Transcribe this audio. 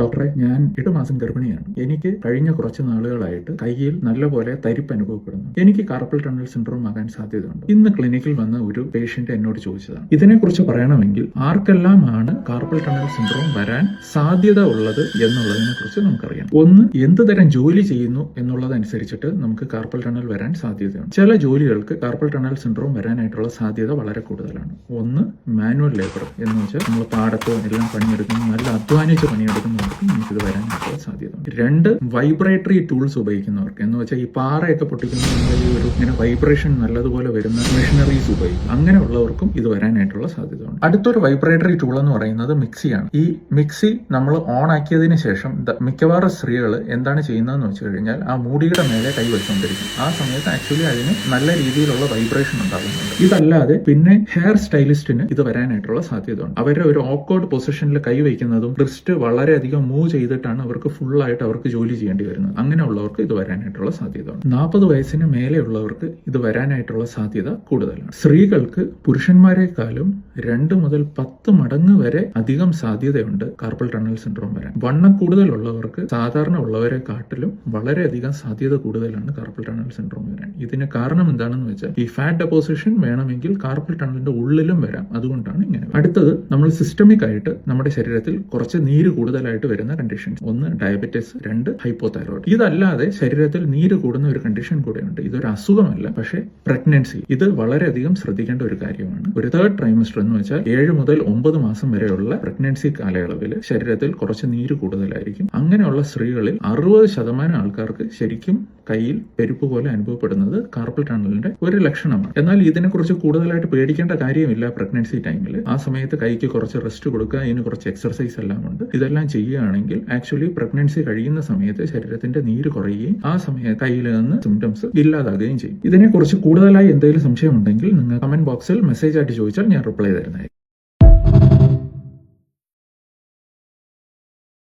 ഡോക്ടറെ, ഞാൻ 8 മാസം ഗർഭിണിയാണ്. എനിക്ക് കഴിഞ്ഞ കുറച്ച് നാളുകളായിട്ട് കയ്യിൽ നല്ലപോലെ തരിപ്പ് അനുഭവപ്പെടുന്നു. എനിക്ക് കാർപ്പൽ ടണൽ സിൻഡ്രോം ആകാൻ സാധ്യതയുണ്ട്. ഇന്ന് ക്ലിനിക്കിൽ വന്ന ഒരു പേഷ്യന്റ് എന്നോട് ചോദിച്ചതാണ്. ഇതിനെക്കുറിച്ച് പറയണമെങ്കിൽ ആർക്കെല്ലാമാണ് കാർപ്പൽ ടണൽ സിൻഡ്രോം വരാൻ സാധ്യത ഉള്ളത് എന്നുള്ളതിനെ കുറിച്ച് നമുക്കറിയാം. ഒന്ന്, എന്ത് തരം ജോലി ചെയ്യുന്നു എന്നുള്ളതനുസരിച്ചിട്ട് നമുക്ക് കാർപ്പൽ ടണൽ വരാൻ സാധ്യതയുണ്ട്. ചില ജോലികൾക്ക് കാർപ്പൽ ടണൽ സിൻഡ്രോം വരാനായിട്ടുള്ള സാധ്യത വളരെ കൂടുതലാണ്. ഒന്ന്, മാനുവൽ ലേബർ എന്ന് വെച്ചാൽ നമ്മൾ പാടത്തോ എല്ലാം പണിയെടുക്കുന്ന നല്ല അധ്വാനിച്ച് പണിയെടുക്കുന്നവർക്ക് നമുക്കിത് വരാനായിട്ടുള്ള സാധ്യതയുണ്ട്. രണ്ട്, വൈബ്രേറ്ററി ടൂൾസ് ഉപയോഗിക്കുന്നവർക്ക് എന്ന് വെച്ചാൽ ഈ പാറയൊക്കെ പൊട്ടിക്കുന്ന ഈ ഒരു ഇങ്ങനെ വൈബ്രേഷൻ നല്ലതുപോലെ വരുന്ന മെഷീനറീസ് ഉപയോഗിക്കും. അങ്ങനെയുള്ളവർക്കും ഇത് വരാനായിട്ടുള്ള സാധ്യതയുണ്ട്. അടുത്തൊരു വൈബ്രേറ്ററി ടൂൾ എന്ന് പറയുന്നത് മിക്സിയാണ്. ഈ മിക്സി നമ്മൾ ഓൺ ആക്കിയതിന് ശേഷം മിക്കവാറും സ്ത്രീകൾ എന്താണ് ചെയ്യുന്നതെന്ന് വെച്ച് കഴിഞ്ഞാൽ ആ മൂടിയുടെ മേലെ കൈ വെച്ചുകൊണ്ടിരിക്കും. ആ സമയത്ത് ആക്ച്വലി അതിന് നല്ല രീതിയിലുള്ള വൈബ്രേഷൻ ഉണ്ടാകുന്നുണ്ട്. ഇതല്ലാതെ പിന്നെ ഹെയർ സ്റ്റൈലിസ്റ്റിന് ഇത് വരാനായിട്ടുള്ള സാധ്യതയുണ്ട്. അവരുടെ ഒരു ഓക്വേർഡ് പൊസിഷനിൽ കൈ വയ്ക്കുന്നതും റിസ്റ്റ് വളരെയധികം മൂവ് ചെയ്തിട്ടാണ് അവർക്ക് ഫുള്ളായിട്ട് അവർക്ക് ജോലി ചെയ്യേണ്ടി വരുന്നത്. അങ്ങനെയുള്ളവർക്ക് ഇത് വരാനായിട്ടുള്ള സാധ്യതയുണ്ട്. 40 വയസ്സിന് മേലെയുള്ളവർക്ക് ഇത് വരാനായിട്ടുള്ള സാധ്യത കൂടുതലാണ്. സ്ത്രീകൾക്ക് പുരുഷന്മാരെക്കാളും 2 മുതൽ 10 മടങ്ങ് വരെ അധികം സാധ്യതയുണ്ട് കാർപ്പൽ ടണൽ സിൻഡ്രോം വരാൻ. വണ്ണം കൂടുതലുള്ളവർക്ക് സാധാരണ ഉള്ളവരെ കാട്ടിലും വളരെയധികം സാധ്യത കൂടുതലാണ് കാർപ്പൽ ടണൽ സിൻഡ്രോം വരാൻ. ഇതിന് കാരണം എന്താണെന്ന് വെച്ചാൽ ഈ ഫാറ്റ് ഡെപ്പോസിഷൻ വേണമെങ്കിൽ കാർപ്പൽ ടണലിന്റെ ഉള്ളിലും വരാം. അതുകൊണ്ടാണ് ഇങ്ങനെ. അടുത്തത്, നമ്മൾ സിസ്റ്റമിക് ആയിട്ട് നമ്മുടെ ശരീരത്തിൽ കുറച്ച് നീര് കൂടുതലായിട്ട് വരുന്ന കണ്ടീഷൻസ്. ഒന്ന്, ഡയബറ്റിസ്. 2, ഹൈപ്പോതൈറോയിഡ്. ഇതല്ലാതെ ശരീരത്തിൽ നീര് കൂടുന്ന ഒരു കണ്ടീഷൻ കൂടെയുണ്ട്. ഇതൊരു അസുഖമല്ല, പക്ഷേ പ്രഗ്നൻസി ഇത് വളരെയധികം ശ്രദ്ധിക്കേണ്ട ഒരു കാര്യമാണ്. ഒരു 3rd ട്രൈമസ്റ്റർ എന്ന് വെച്ചാൽ 7 മുതൽ 9 മാസം വരെയുള്ള പ്രഗ്നൻസി കാലയളവിൽ ശരീരത്തിൽ കുറച്ച് നീര് കൂടുതലായിരിക്കും. അങ്ങനെയുള്ള സ്ത്രീകളിൽ 60% ആൾക്കാർക്ക് ശരിക്കും കയ്യിൽ പെരുപ്പ് പോലെ അനുഭവപ്പെടുന്നത് കാർപ്പൽ ടണലിന്റെ ഒരു ലക്ഷണമാണ്. എന്നാൽ ഇതിനെക്കുറിച്ച് കൂടുതലായിട്ട് പേടിക്കേണ്ട കാര്യമില്ല. പ്രഗ്നൻസി ടൈമിൽ ആ സമയത്ത് കൈക്ക് കുറച്ച് റെസ്റ്റ് കൊടുക്കുക, ഇതിന് കുറച്ച് എക്സർസൈസ് എല്ലാം ഉണ്ട്. ഇതെല്ലാം ചെയ്യുകയാണെങ്കിൽ ആക്ച്വലി പ്രഗ്നൻസി കഴിയുന്ന സമയത്ത് ശരീരത്തിന്റെ നീര് കുറയുകയും ആ സമയത്ത് കയ്യിൽ നിന്ന് സിംറ്റംസ് ഇല്ലാതാകുകയും ചെയ്യും. ഇതിനെക്കുറിച്ച് കൂടുതലായി എന്തെങ്കിലും സംശയം ഉണ്ടെങ്കിൽ നിങ്ങൾ കമന്റ് ബോക്സിൽ മെസ്സേജ് ആയിട്ട് ചോദിച്ചാൽ ഞാൻ റിപ്ലൈ തരുന്നതായിരിക്കും.